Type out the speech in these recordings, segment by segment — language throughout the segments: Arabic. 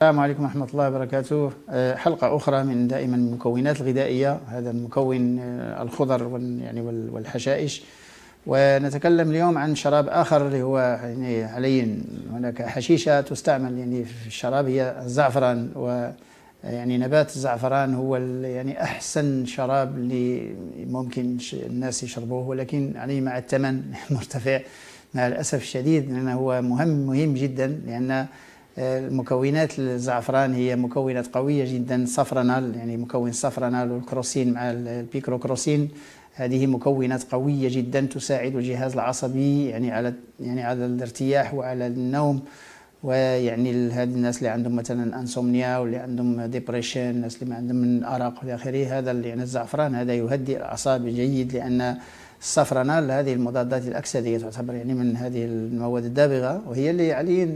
السلام عليكم ورحمة الله وبركاته. حلقة أخرى من دائما المكونات الغذائية، هذا المكون الخضر والحشائش. ونتكلم اليوم عن شراب آخر اللي هو حاليا هناك حشيشة تستعمل في الشراب، هي الزعفران. نبات الزعفران هو أحسن شراب اللي ممكن الناس يشربوه، ولكن مع الثمن مرتفع مع الأسف الشديد، لأنه هو مهم جدا، لأن المكونات الزعفران هي مكونات قوية جدا. صفرانال، مكون صفرانال والكروسين مع البيكروكروسين، هذه مكونات قوية جدا تساعد الجهاز العصبي على الارتياح وعلى النوم. هاد الناس اللي عندهم مثلا انسومنيا واللي عندهم ديبريشن، الناس اللي عندهم من ارق والى اخره، هذا الزعفران هذا يهدئ الاعصاب جيد، لان الصفرانال هذه المضادات الأكسدية تعتبر من هذه المواد الدابغة، وهي اللي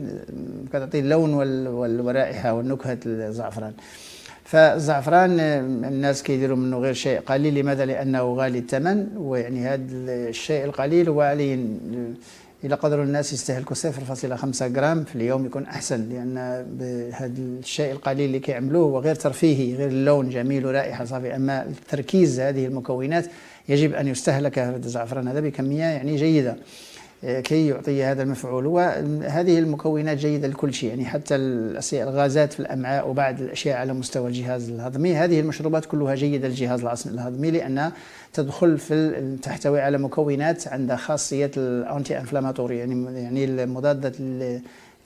تعطي اللون والرائحة والنكهة الزعفران. فالزعفران الناس كيديروا منه غير شيء قليل. لماذا؟ لأنه غالي الثمن، هذا الشيء القليل هو إذا قدروا الناس يستهلكوا 0.5 غرام في اليوم يكون أحسن، لأن هذا الشيء القليل اللي كيعملوه هو غير ترفيهي، غير اللون جميل ورائحة صافي. أما تركيز هذه المكونات يجب أن يستهلك هذا الزعفران هذا بكمية جيدة كي يعطي هذا المفعول. وهذه المكونات جيدة لكل شيء، حتى الغازات في الأمعاء وبعض الأشياء على مستوى الجهاز الهضمي. هذه المشروبات كلها جيدة للجهاز الهضمي، لأنها تدخل تحتوي على مكونات عندها خاصية الأنتي أنفلاماتوري، المضادة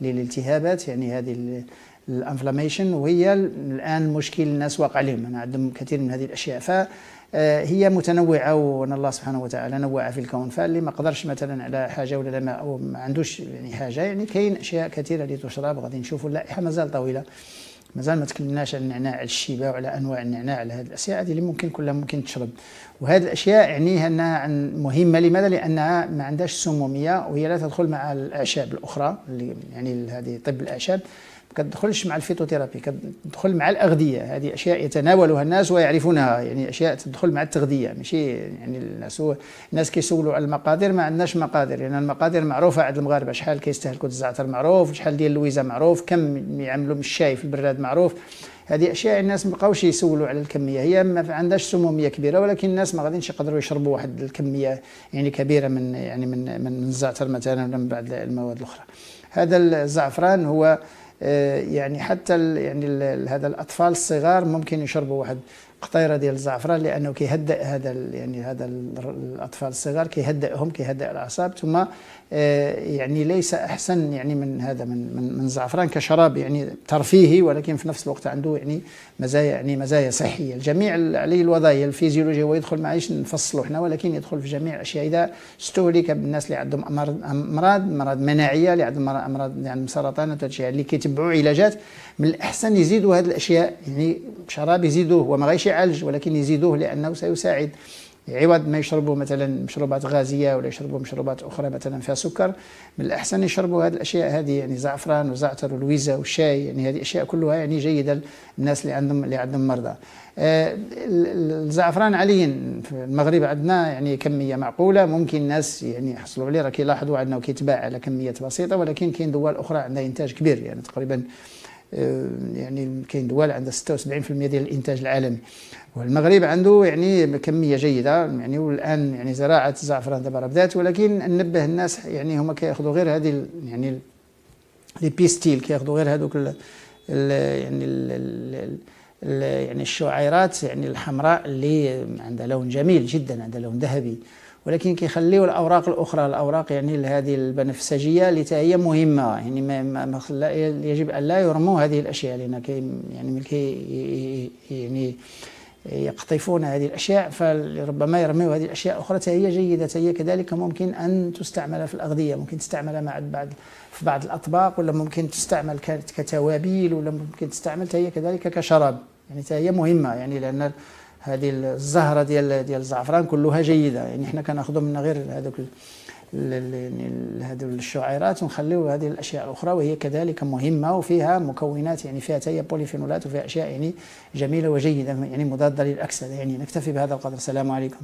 للالتهابات، هذه الانفلاميشن. وهي الآن مشكل الناس واقع عليهم، عندهم كثير من هذه الأشياء. فهي متنوعة، وأن الله سبحانه وتعالى نوع في الكون، فاللي ما قدرش مثلا على حاجة ولا ما أو ما عندوش حاجة، كاين أشياء كثيرة اللي تشرب. غادي نشوفوا اللائحة مازال طويلة، مازال ما تكلمناش عن النعناع، على الشيبة وعلى أنواع النعناع، على هذه الأشياء هذه اللي كلها ممكن تشرب. وهذه الأشياء أنها مهمة. لماذا؟ لأنها ما عندهاش سمومية، وهي لا تدخل مع الأعشاب الأخرى اللي هذه طب الأعشاب، كتدخلش مع الفيتوثيرابي، كتدخل مع الأغذية. هذه أشياء يتناولها الناس ويعرفونها، أشياء تدخل مع التغذية، ماشي الناس كيسولوا على المقادير، ما عندناش مقادير، لأن المقادير معروفة عند المغاربة، شحال كيستهلكوا الزعتر معروف، شحال ديال اللويزة معروف، كم يعملوا من الشاي في البراد معروف. هذه أشياء الناس ما بقاوش يسولوا على الكمية، هي ما عندهاش سمومية كبيرة، ولكن الناس ما غاديش يقدروا يشربوا واحد الكمية كبيرة من الزعتر مثلا ولا من بعض المواد الأخرى. هذا الزعفران هو حتى هذا الأطفال الصغار ممكن يشربوا واحد قطيرة ديال الزعفران، لأنه كيهدئ هذا الأطفال الصغار، كيهدئهم، كيهدئ الأعصاب. ثم ليس أحسن من هذا من الزعفران كشراب ترفيهي، ولكن في نفس الوقت عنده مزايا صحية. الجميع عليه الوظائف الفيزيولوجية ويدخل، معيش نفصلوا احنا، ولكن يدخل في جميع الأشياء. إذا استهلك بالناس اللي عندهم أمراض مناعية، اللي عندهم أمراض سرطان اللي كيتبعوا علاجات، من الأحسن يزيدوا هذه الأشياء، شراب يزيدوه، وما غايش يعالج ولكن يزيدوه، لأنه سيساعد. عوض ما يشربوا مثلا مشروبات غازية ولا يشربوا مشروبات أخرى مثلا فيها سكر، من الأحسن يشربوا هذه الأشياء هذه، زعفران وزعتر ولويزة والشاي. هذه أشياء كلها جيدة للناس اللي عندهم مرضى. الزعفران حاليا في المغرب عندنا كمية معقولة، ممكن الناس يحصلوا عليه، راه كيلاحظوا أنه كيتباع على كميات بسيطة، ولكن كاين دول أخرى عندها إنتاج كبير، تقريبا كاين دول عندها 76% ديال الانتاج العالمي، والمغرب عنده كميه جيده. والان زراعه الزعفران دابا بدات، ولكن ننبه الناس هما كياخذوا غير هذه لي بيستيل، كياخذوا غير هذوك الشعيرات الحمراء اللي عندها لون جميل جدا، عندها لون ذهبي، ولكن كيخليوا الاوراق الاخرى، الاوراق هذه البنفسجيه اللي هي مهمه، يجب ان لا يرموا هذه الاشياء، لان يقطفون هذه الاشياء، فربما يرموا هذه الاشياء الاخرى هي جيده، هي كذلك ممكن ان تستعمل في الاغذيه، ممكن تستعملها في بعض الاطباق، ولا ممكن تستعمل كتوابل، ولا ممكن تستعمل هي كذلك كشراب، هي مهمه، لان هذه الزهرة ديال الزعفران كلها جيدة. احنا كناخذوا منها غير هذه الشعيرات، ونخليو هذه الأشياء الأخرى، وهي كذلك مهمة، وفيها مكونات فيها هي بوليفينولات، وفيها أشياء جميلة وجيدة، مضادة للأكسدة. نكتفي بهذا القدر. السلام عليكم.